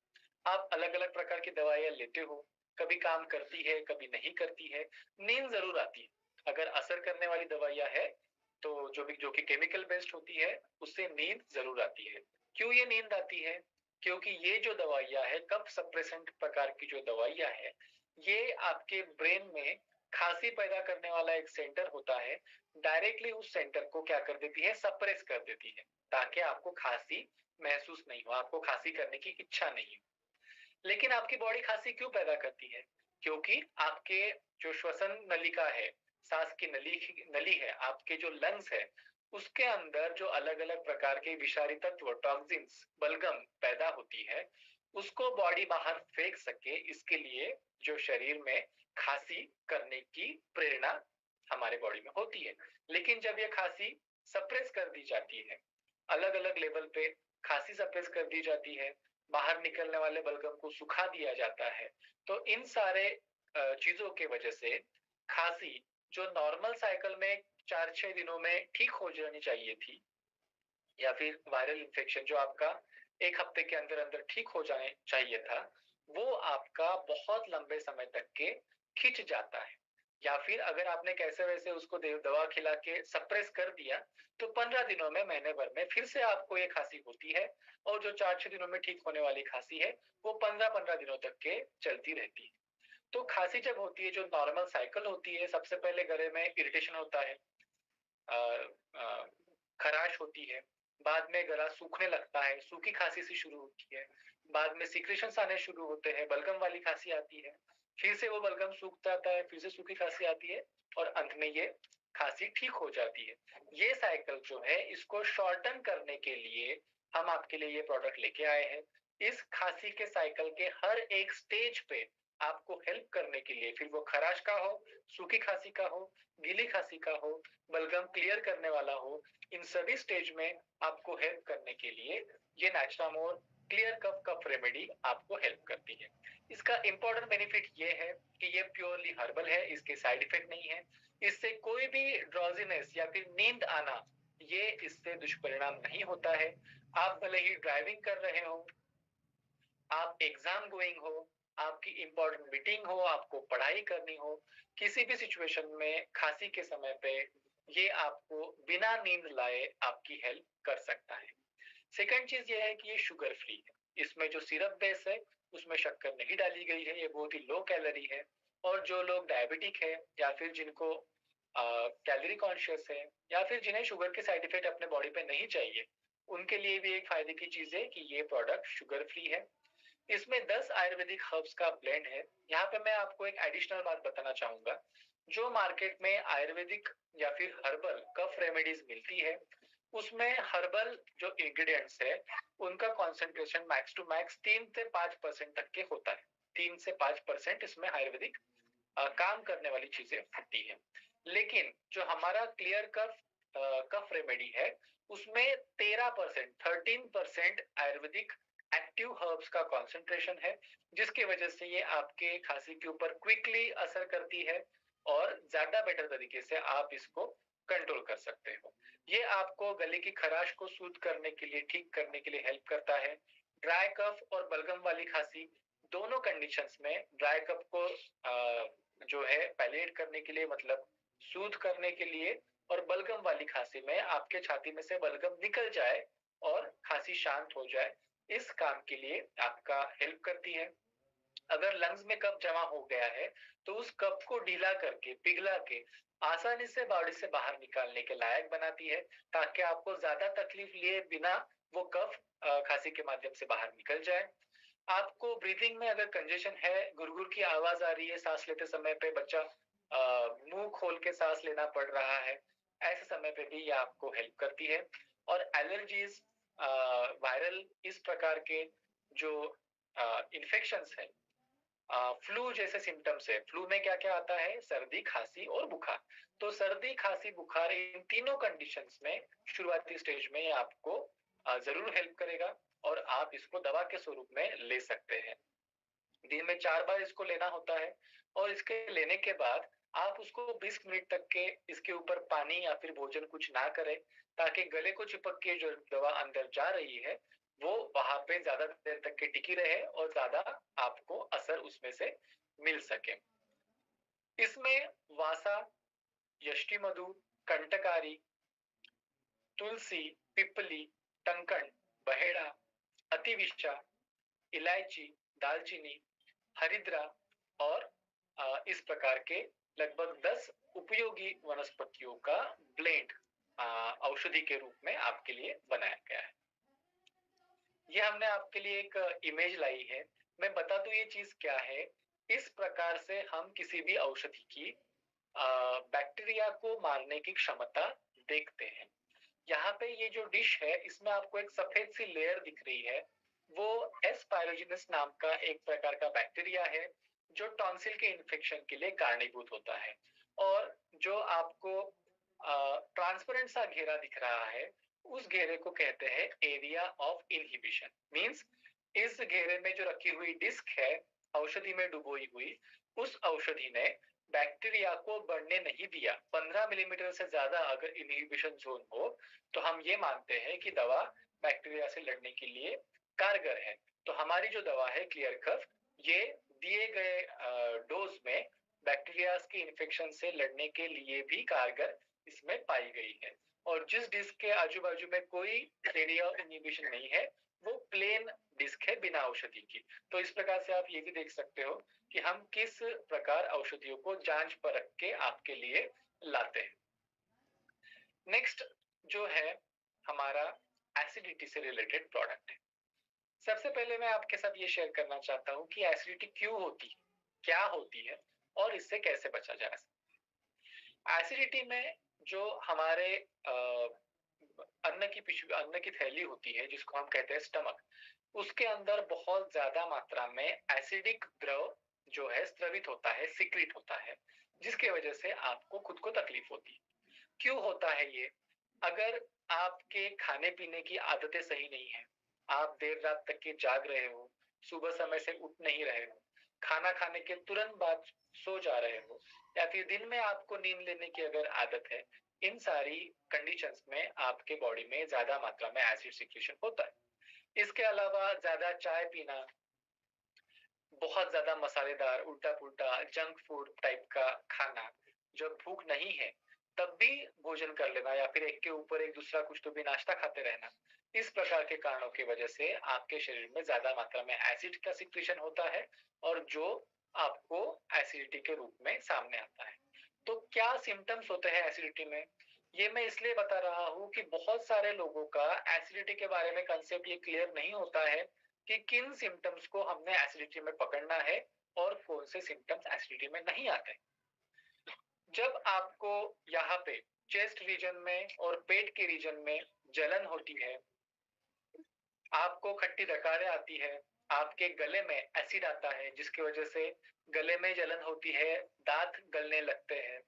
आप अलग अलग प्रकार की दवाइयां लेते हो, कभी काम करती है कभी नहीं करती है, नींद जरूर आती है। अगर असर करने वाली दवाइयां है तो जो कि केमिकल बेस्ड होती है उससे नींद जरूर आती है। क्यों ये नींद आती है? क्योंकि ये जो दवाइयां है, कफ सप्रेसेंट प्रकार की जो दवाइयां है, ये आपके ब्रेन में खांसी पैदा करने वाला एक सेंटर होता है, डायरेक्टली उस सेंटर को क्या कर देती है, सप्रेस कर देती है, ताकि आपको खांसी महसूस नहीं हो, आपको खांसी करने की इच्छा नहीं हो। लेकिन आपकी बॉडी खांसी क्यों पैदा करती है? क्योंकि आपके जो श्वसन नलिका है, सांस की नली नली है, आपके जो लंग्स है, उसके अंदर जो अलग अलग प्रकार के विषारी तत्व, टॉक्सिन्स, बलगम पैदा होती है, उसको बॉडी बाहर फेंक सके, इसके लिए जो शरीर में खांसी करने की प्रेरणा हमारे बॉडी में होती है। लेकिन जब ये खांसी सप्रेस कर दी जाती है, अलग अलग लेवल पे खांसी सप्रेस कर दी जाती है, बाहर निकलने वाले बलगम को सुखा दिया जाता है, तो इन सारे चीजों के वजह से खांसी जो नॉर्मल साइकिल में 4-6 दिनों में ठीक हो जानी चाहिए थी, या फिर वायरल इन्फेक्शन जो आपका 1 हफ्ते के अंदर अंदर ठीक हो जाने चाहिए था, वो आपका बहुत लंबे समय तक के खिंच जाता है। या फिर अगर आपने कैसे वैसे उसको दवा खिला के सप्रेस कर दिया, तो 15 दिनों में, महीने भर में फिर से आपको ये खांसी होती है, और जो 4-6 दिनों में ठीक होने वाली खांसी है, वो 15-15 दिनों तक के चलती रहती है। तो खांसी जब होती है, जो नॉर्मल साइकिल होती है, सबसे पहले गले में इरिटेशन होता है, अ, अ, खराश होती है, बाद में गला सूखने लगता है, सूखी खांसी से शुरू होती है, बाद में सिक्रेशंस आने शुरू होते हैं, बलगम वाली खांसी आती है, फिर से वो बलगम सूख जाता है, फिर से सूखी खांसी आती है, और अंत में ये खांसी ठीक हो जाती है। ये साइकिल जो है, इसको शॉर्टन करने के लिए हम आपके लिए ये प्रोडक्ट लेके आए हैं। इस खांसी के साइकिल के हर एक स्टेज पे आपको हेल्प करने के लिए, फिर वो खराश का हो, सूखी खांसी का हो, गीली खांसी का हो, बलगम क्लियर करने वाला हो, इन सभी स्टेज में आपको हेल्प करने के लिए ये नेचुरामोर क्लियर कफ रेमेडी आपको हेल्प करती है। इसका इंपॉर्टेंट बेनिफिट ये है कि ये प्योरली हर्बल है, इसके साइड इफेक्ट नहीं है, इससे कोई भी ड्रॉजीनेस या फिर नींद आना, ये इससे दुष्परिणाम नहीं होता है। आप भले ही ड्राइविंग कर रहे हो, आप एग्जाम गोइंग हो, आपकी इंपॉर्टेंट मीटिंग हो, आपको पढ़ाई करनी हो, किसी भी सिचुएशन में खांसी के समय पे ये आपको बिना नींद लाए आपकी हेल्प कर सकता है। सेकंड चीज ये है कि ये शुगर फ्री है, इसमें जो सिरप बेस है उसमें शक्कर नहीं डाली गई है, ये बहुत ही लो कैलोरी है, और जो लोग डायबिटिक है, या फिर जिनको कैलोरी कॉन्शियस है, या फिर जिन्हें शुगर के साइड इफेक्ट अपने बॉडी पे नहीं चाहिए, उनके लिए भी एक फायदे की चीज है कि ये प्रोडक्ट शुगर फ्री है। इसमें 10 आयुर्वेदिक हर्ब्स का ब्लेंड है। यहाँ पे मैं आपको एक एडिशनल बात बताना चाहूंगा, जो मार्केट में आयुर्वेदिक या फिर हर्बल कफ रेमेडीज मिलती है, उसमें हर्बल जो इंग्रेडिएंट्स है, उनका कॉन्सेंट्रेशन मैक्स टू मैक्स 3 से 5% तक के होता है। 3 से 5% इसमें आयुर्वेदिक काम करने वाली चीजें होती है। लेकिन जो हमारा क्लियर कफ रेमेडी है, उसमें 13% आयुर्वेदिक एक्टिव हर्ब्स का कॉन्सेंट्रेशन है, जिसकी वजह से ये आपके खांसी के ऊपर क्विकली असर करती है, और ज्यादा बेटर तरीके से आप इसको कंट्रोल कर सकते हो। ये आपको गले की खराश को सूद करने के लिए, ठीक करने के लिए हेल्प करता है। ड्राई कफ और बलगम वाली खांसी, दोनों कंडीशंस में ड्राई कफ को जो है पैलेट करने के लिए, मतलब सूद करने के लिए, और बलगम वाली खांसी में आपके छाती में से बलगम निकल जाए और खांसी शांत हो जाए, इस काम के लिए आपका हेल्प करती है। अगर लंग्स में कफ जमा हो गया है, तो उस कफ को ढीला करके, पिघला के आसानी से बॉडी से बाहर निकालने के लायक बनाती है, ताकि आपको ज्यादा तकलीफ लिए बिना वो कफ खांसी के माध्यम से बाहर निकल जाए। आपको ब्रीथिंग में अगर कंजेशन है, गुरगुर की आवाज आ रही है सांस लेते समय पे, बच्चा मुंह खोल के सांस लेना पड़ रहा है, ऐसे समय पे भी ये आपको हेल्प करती है। और एलर्जीज, वायरल इस प्रकार के जो इन्फेक्शंस है, फ्लू जैसे सिम्टम्स है, फ्लू में क्या क्या आता है, सर्दी, खांसी और बुखार, तो सर्दी, खांसी, बुखार, इन तीनों कंडीशंस में शुरुआती स्टेज में ये आपको जरूर हेल्प करेगा, और आप इसको दवा के स्वरूप में ले सकते हैं। दिन में 4 बार इसको लेना होता है, और इसके लेने के बाद आप उसको 20 मिनट तक के इसके ऊपर पानी या फिर भोजन कुछ ना करें, ताकि गले को चिपक के जो दवा अंदर जा रही है, वो वहां पे ज्यादा देर तक के टिकी रहे, और ज्यादा आपको असर उसमें से मिल सके। इसमें वासा, यष्टि मधु, कंटकारी, तुलसी, पिपली, टंकन, बहेड़ा, अतिविशा, इलायची, दालचीनी, हरिद्रा और इस प्रकार के लगभग 10 उपयोगी वनस्पतियों का ब्लेंड औषधि के रूप में आपके लिए बनाया गया है। ये हमने आपके लिए एक इमेज लाई है। मैं बता दूं ये चीज क्या है। इस प्रकार से हम किसी भी औषधि की बैक्टीरिया को मारने की क्षमता देखते हैं। यहाँ पे ये जो डिश है इसमें आपको एक सफेद सी लेयर दिख रही है। वो एस्पायरोजिनस नाम का एक प्रकार का बैक्टीरिया है जो टॉन्सिल के इन्फेक्शन के लिए कारणीभूत होता है। और जो आपको ट्रांसपेरेंट सा घेरा दिख रहा है उस घेरे को कहते हैं एरिया ऑफ इनहिबिशन। मींस इस घेरे में जो रखी हुई डिस्क है औषधि में डुबोई हुई, उस औषधि ने बैक्टीरिया को बढ़ने नहीं दिया। 15 मिलीमीटर से ज्यादा अगर इनहिबिशन जोन हो तो हम ये मानते हैं कि दवा बैक्टीरिया से लड़ने के लिए कारगर है। तो हमारी जो दवा है क्लियर कफ, ये दिए गए डोज में बैक्टीरिया के इन्फेक्शन से लड़ने के लिए भी कारगर इसमें पाई गई है। और जिस डिस्क के आजू बाजू में कोई एरिया ऑफ इनहिबिशन नहीं है वो प्लेन डिस्क है बिना औषधि की। तो इस प्रकार से आप ये भी देख सकते हो कि हम किस प्रकार औषधियों को जांच परख के आपके लिए लाते हैं। नेक्स्ट जो है हमारा एसिडिटी से रिलेटेड प्रोडक्ट है। सबसे पहले मैं आपके साथ ये शेयर करना चाहता हूँ कि एसिडिटी क्यों होती है, क्या होती है और इससे कैसे बचा जा सकता है। एसिडिटी में जो हमारे अन्न की थैली होती है जिसको हम कहते हैं स्टमक, उसके अंदर बहुत ज्यादा मात्रा में एसिडिक द्रव जो है स्त्रवित होता है, सिक्रीट होता है, जिसके वजह से आपको खुद को तकलीफ होती है। क्यों होता है ये? अगर आपके खाने पीने की आदतें सही नहीं है, आप देर रात तक के जाग रहे हो, सुबह समय से उठ नहीं रहे हो, खाना खाने के तुरंत बाद सो जा रहे हो, या फिर दिन में आपको नींद लेने की अगर आदत है, इन सारी कंडीशंस में आपके बॉडी में ज्यादा मात्रा में एसिड सिक्रेशन होता है। इसके अलावा ज्यादा चाय पीना, बहुत ज्यादा मसालेदार उल्टा पुल्टा जंक फूड टाइप का खाना, जब भूख नहीं है तब भी भोजन कर लेना, या फिर एक के ऊपर एक दूसरा कुछ तो भी नाश्ता खाते रहना, इस प्रकार के कारणों की वजह से आपके शरीर में ज्यादा मात्रा में एसिड का सिक्रेशन होता है और जो आपको एसिडिटी के रूप में सामने आता है। तो क्या सिम्टम्स होते हैं एसिडिटी में? ये मैं इसलिए बता रहा हूँ कि बहुत सारे लोगों का एसिडिटी के बारे में कंसेप्ट ये क्लियर नहीं होता है कि किन सिम्टम्स को हमने एसिडिटी में पकड़ना है और कौन से सिम्टम्स एसिडिटी में नहीं आते। जब आपको यहाँ पे चेस्ट रीजन में और पेट के रीजन में जलन होती है, आपको खट्टी डकारें आती है, आपके गले में एसिड आता है जिसकी वजह से गले में जलन होती है, दांत गलने लगते हैं,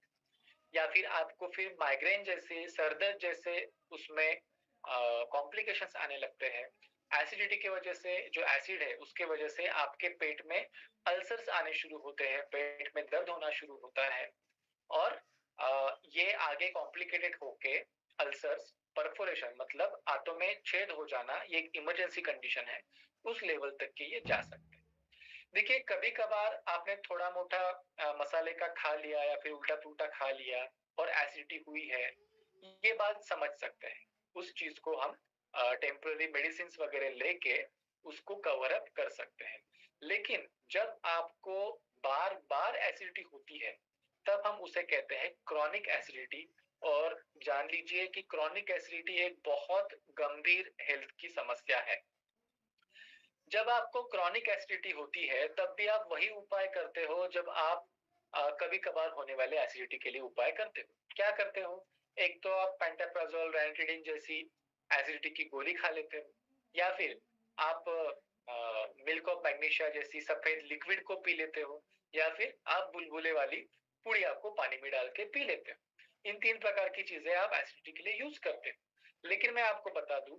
या फिर आपको फिर माइग्रेन जैसे सरदर्द जैसे उसमें कॉम्प्लिकेशंस आने लगते हैं। एसिडिटी की वजह से जो एसिड है उसके वजह से आपके पेट में अल्सर्स आने शुरू होते हैं, पेट में दर्द होना शुरू होता है और ये आगे कॉम्प्लिकेटेड होके अल्सर्स परफोरेशन मतलब आंतों में छेद हो जाना, ये एक इमरजेंसी कंडीशन है, उस लेवल तक के ये जा सकते हैं। देखिए कभी कभार आपने थोड़ा मोटा मसाले का खा लिया या फिर उल्टा पुल्टा खा लिया और एसिडिटी हुई है, ये बात समझ सकते हैं। उस चीज को हम टेम्पररी मेडिसिन वगैरह लेके उसको कवर अप कर सकते हैं। लेकिन जब आपको बार बार एसिडिटी होती है तब हम उसे कहते हैं क्रॉनिक एसिडिटी। और जान लीजिए कि क्रॉनिक एसिडिटी एक बहुत गंभीर हेल्थ की समस्या है। जब आपको क्रॉनिक एसिडिटी होती है तब भी आप वही उपाय करते हो जब आप कभी कभार होने वाले एसिडिटी के लिए उपाय करते हो। क्या करते हो? एक तो आप पेंटाप्राजोल रैनटिडिन जैसी एसिडिटी की गोली खा लेते हो, या फिर आप मिल्क ऑफ मैग्नीशिया जैसी सफेद लिक्विड को पी लेते हो, या फिर आप बुलबुले वाली पुड़िया को पानी में डाल के पी लेते हो। इन 3 प्रकार की चीजें आप एसिडिटी के लिए यूज करते हो। लेकिन मैं आपको बता दूं,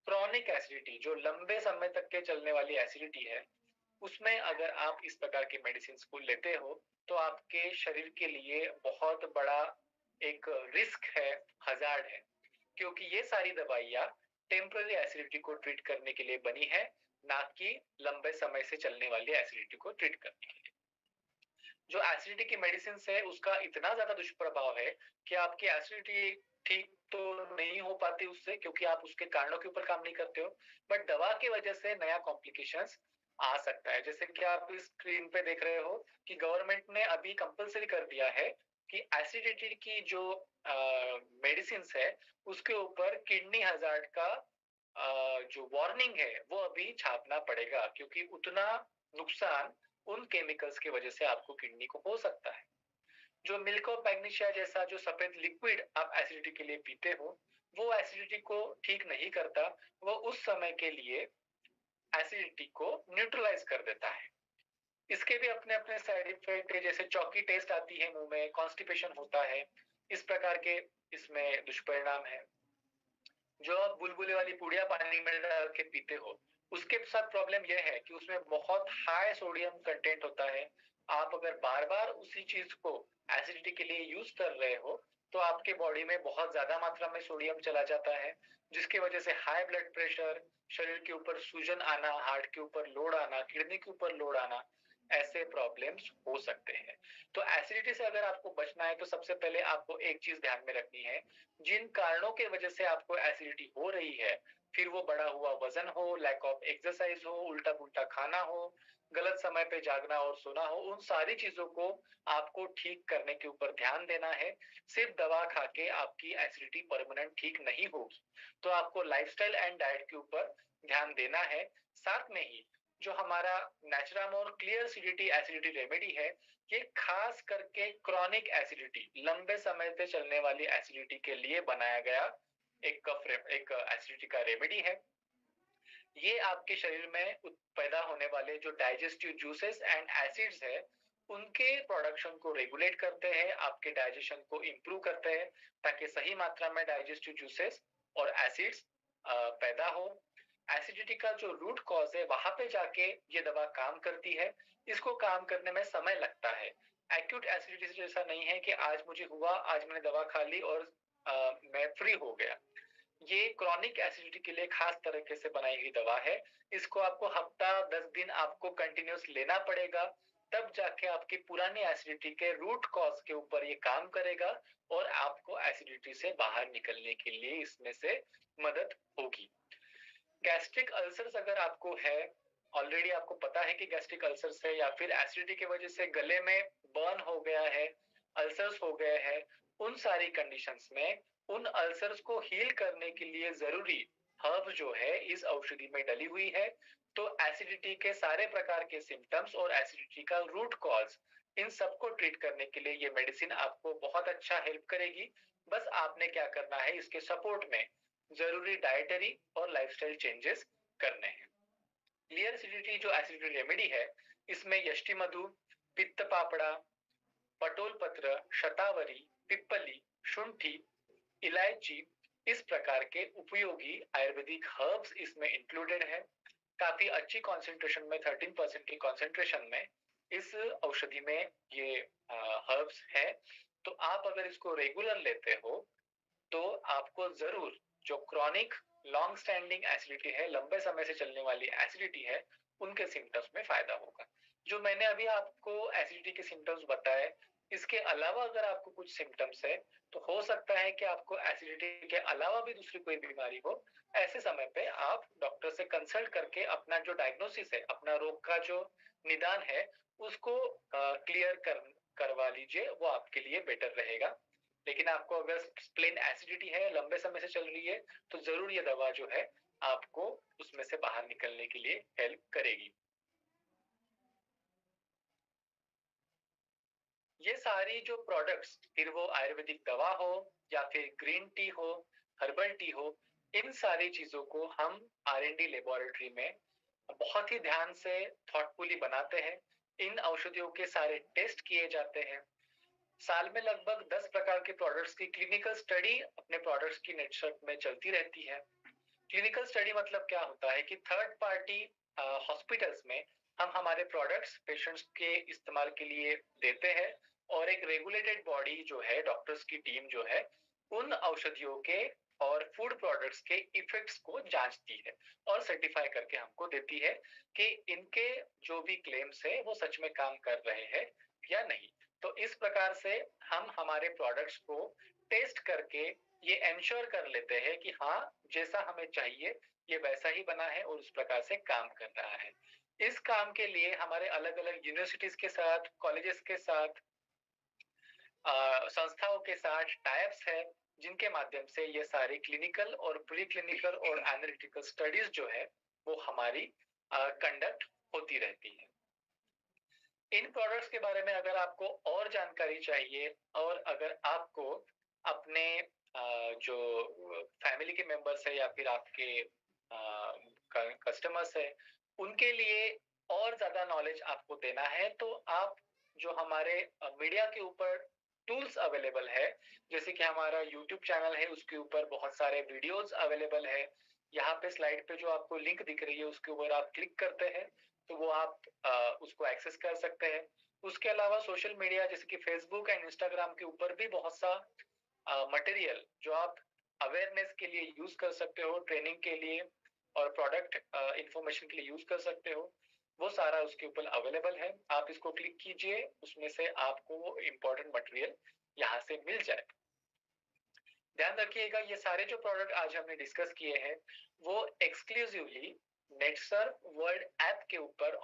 क्रॉनिक एसिडिटी जो लंबे समय तक के चलने वाली एसिडिटी है, उसमें अगर आप इस प्रकार की मेडिसिन को लेते हो तो आपके शरीर के लिए बहुत बड़ा एक रिस्क है, हजार्ड है, क्योंकि ये सारी दवाइयाँ टेम्पररी एसिडिटी को ट्रीट करने के लिए बनी है, ना कि लंबे समय से चलने वाली एसिडिटी को ट्रीट करने के लिए। जो एसिडिटी की मेडिसिन है उसका इतना ज्यादा दुष्प्रभाव है कि आपकी एसिडिटी ठीक तो नहीं हो पाती उससे, क्योंकि आप उसके कारणों के ऊपर काम नहीं करते हो, बट दवा की वजह से नया कॉम्प्लिकेशंस आ सकता है। जैसे कि आप इस स्क्रीन पे देख रहे हो कि गवर्नमेंट ने अभी कंपलसरी कर दिया है कि एसिडिटी की जो मेडिसिन है उसके ऊपर किडनी हजार्ड का जो वार्निंग है वो अभी छापना पड़ेगा, क्योंकि उतना नुकसान उन केमिकल्स की वजह से आपको किडनी को हो सकता है। जो मिल्क ऑफ मैग्नीशिया जैसा जो सफेद लिक्विड आप एसिडिटी के लिए पीते हो, वो एसिडिटी को ठीक नहीं करता, वो उस समय के लिए एसिडिटी को न्यूट्रलाइज कर देता है। इसके भी अपने अपने साइड इफेक्ट है, जैसे चौकी टेस्ट आती है मुंह में, कॉन्स्टिपेशन होता है, इस प्रकार के इसमें दुष्परिणाम है। जो आप बुलबुले वाली पुड़िया पानी में डाल के पीते हो, उसके साथ प्रॉब्लम यह है कि उसमें बहुत हाई सोडियम कंटेंट होता है। आप अगर बार बार उसी चीज को एसिडिटी के लिए यूज कर रहे हो तो आपके बॉडी में बहुत ज्यादा मात्रा में सोडियम चला जाता है, जिसकी वजह से हाई ब्लड प्रेशर, शरीर के ऊपर सूजन आना, हार्ट के ऊपर लोड आना, किडनी के ऊपर लोड आना, ऐसे प्रॉब्लम्स हो सकते हैं। तो एसिडिटी से अगर आपको बचना है तो सबसे पहले आपको एक चीज ध्यान में रखनी है, जिन कारणों के वजह से आपको एसिडिटी हो रही है, फिर वो बढ़ा हुआ वजन हो, लैक ऑफ एक्सरसाइज हो, उल्टा पुल्टा खाना हो, गलत समय पे जागना और सोना हो, उन सारी चीजों को आपको ठीक करने के ऊपर ध्यान देना है। सिर्फ दवा खा के आपकी एसिडिटी परमानेंट ठीक नहीं होगी, तो आपको लाइफस्टाइल एंड डाइट के ऊपर ध्यान देना है। साथ में ही जो हमारा नेचुरामोर क्लियर एसिडिटी एसिडिटी रेमेडी है, ये खास करके क्रॉनिक एसिडिटी, लंबे समय से चलने वाली एसिडिटी के लिए बनाया गया एक एक एसिडिटी का रेमेडी है। ये आपके शरीर में पैदा होने वाले जो डाइजेस्टिव जूसेस एंड एसिड्स है, उनके प्रोडक्शन को रेगुलेट करते हैं, आपके डाइजेशन को इम्प्रूव करते हैं, ताकि सही मात्रा में डाइजेस्टिव जूसेस और एसिड्स पैदा हो। एसिडिटी का जो रूट कॉज है वहां पे जाके ये दवा काम करती है। इसको काम करने में समय लगता है। एक्यूट एसिडिटी जैसा नहीं है कि आज मुझे हुआ, आज मैंने दवा खा ली और मैं फ्री हो गया। ये क्रॉनिक एसिडिटी के लिए खास तरीके से बनाई हुई दवा है। इसको आपको हफ्ता 10 दिन आपको कंटिन्यूस लेना पड़ेगा, तब जाके आपकी पुरानी एसिडिटी के रूट कॉज के ऊपर ये काम करेगा और आपको एसिडिटी से बाहर निकलने के लिए इसमें से मदद होगी। गैस्ट्रिक अल्सर्स अगर आपको है, ऑलरेडी आपको पता है कि गैस्ट्रिक अल्सर्स है, या फिर एसिडिटी की वजह से गले में बर्न हो गया है, अल्सर्स हो गए हैं, उन सारी कंडीशंस में उन अल्सर्स को हील करने के लिए जरूरी हर्ब जो है इस औषधि में डली हुई है। तो एसिडिटी के सारे प्रकार के सिम्टम्स और एसिडिटी का रूट कॉज, इन सबको ट्रीट करने के लिए ये मेडिसिन आपको बहुत अच्छा हेल्प करेगी। बस आपने क्या करना है, इसके सपोर्ट में जरूरी डाइटरी और लाइफस्टाइल चेंजेस करने हैं। क्लियर एसिडिटी जो एसिडिटी रेमेडी है, इसमें यष्टि मधु, पित्त पापड़ा, पटोल पत्र, शतावरी, पिप्पली, शुंठी, इलायची, इस प्रकार के उपयोगी आयुर्वेदिक हर्ब्स इसमें इंक्लूडेड है। काफी अच्छी कॉन्सेंट्रेशन में, 13% की कॉन्सेंट्रेशन में इस औषधि में ये हर्ब्स है। तो आप अगर इसको रेगुलर लेते हो तो आपको जरूर जो क्रॉनिक लॉन्ग स्टैंडिंग एसिडिटी है, लंबे समय से चलने वाली एसिडिटी है, उनके सिम्टम्स में फायदा होगा। जो मैंने अभी आपको एसिडिटी के सिम्टम्स बताए, इसके अलावा अगर आपको कुछ सिम्टम्स है तो हो सकता है कि आपको एसिडिटी के अलावा भी दूसरी कोई बीमारी हो। ऐसे समय पे आप डॉक्टर से कंसल्ट करके अपना जो डायग्नोसिस है, अपना रोग का जो निदान है, उसको क्लियर करवा लीजिए, वो आपके लिए बेटर रहेगा। लेकिन आपको अगर प्लेन एसिडिटी है, लंबे समय से चल रही है, तो जरूर ये दवा जो है आपको उसमें से बाहर निकलने के लिए हेल्प करेगी। ये सारी जो प्रोडक्ट्स, फिर वो आयुर्वेदिक दवा हो या फिर ग्रीन टी हो, हर्बल टी हो, इन सारी चीजों को हम R&D लेबोरेटरी में बहुत ही ध्यान से थॉटफुली बनाते हैं। इन औषधियों के सारे टेस्ट किए जाते हैं। साल में लगभग 10 प्रकार के प्रोडक्ट्स की क्लिनिकल स्टडी अपने प्रोडक्ट्स की नेटवर्क में चलती रहती है। क्लिनिकल स्टडी मतलब क्या होता है कि थर्ड पार्टी हॉस्पिटल्स में हम हमारे प्रोडक्ट्स पेशेंट्स के इस्तेमाल के लिए देते हैं, और एक रेगुलेटेड बॉडी जो है, डॉक्टर्स की टीम जो है, उन औषधियों के और फूड प्रोडक्ट्स के इफेक्ट्स को जांचती है और सर्टिफाई करके हमको देती है कि इनके जो भी क्लेम्स है वो सच में काम कर रहे हैं या नहीं। तो इस प्रकार से हम हमारे प्रोडक्ट्स को टेस्ट करके ये एंश्योर कर लेते हैं कि हाँ, जैसा हमें चाहिए ये वैसा ही बना है और उस प्रकार से काम कर रहा है। इस काम के लिए हमारे अलग-अलग यूनिवर्सिटीज के साथ, कॉलेजेस के साथ, संस्थाओं के साथ टाइप्स है, जिनके माध्यम से ये सारी क्लिनिकल और प्री क्लिनिकल और एनालिटिकल स्टडीज जो है वो हमारी कंडक्ट होती रहती है। इन प्रोडक्ट्स के बारे में अगर आपको और जानकारी चाहिए और अगर आपको अपने जो फैमिली के मेंबर्स है या फिर आपके कस्टमर्स है उनके लिए और ज्यादा नॉलेज आपको देना है, तो आप जो हमारे मीडिया के ऊपर टूल्स अवेलेबल है, जैसे कि हमारा यूट्यूब चैनल है उसके ऊपर बहुत सारे वीडियोस अवेलेबल है। यहाँ पे स्लाइड पे जो आपको लिंक दिख रही है उसके ऊपर आप क्लिक करते हैं तो वो आप उसको एक्सेस कर सकते हैं। उसके अलावा सोशल मीडिया जैसे कि फेसबुक एंड इंस्टाग्राम के ऊपर भी बहुत सा मटेरियल जो आप अवेयरनेस के लिए यूज कर सकते हो, ट्रेनिंग के लिए और प्रोडक्ट इंफॉर्मेशन के लिए यूज कर सकते हो, वो सारा उसके ऊपर अवेलेबल है। आप इसको क्लिक कीजिए, उसमें से आपको इम्पोर्टेंट मटेरियल यहाँ से मिल जाए। ध्यान रखिएगा ये सारे जो प्रोडक्ट आज हमने डिस्कस किए हैं वो एक्सक्लूसिवली नेटसर्फ वर्ल्ड ऐप के ऊपर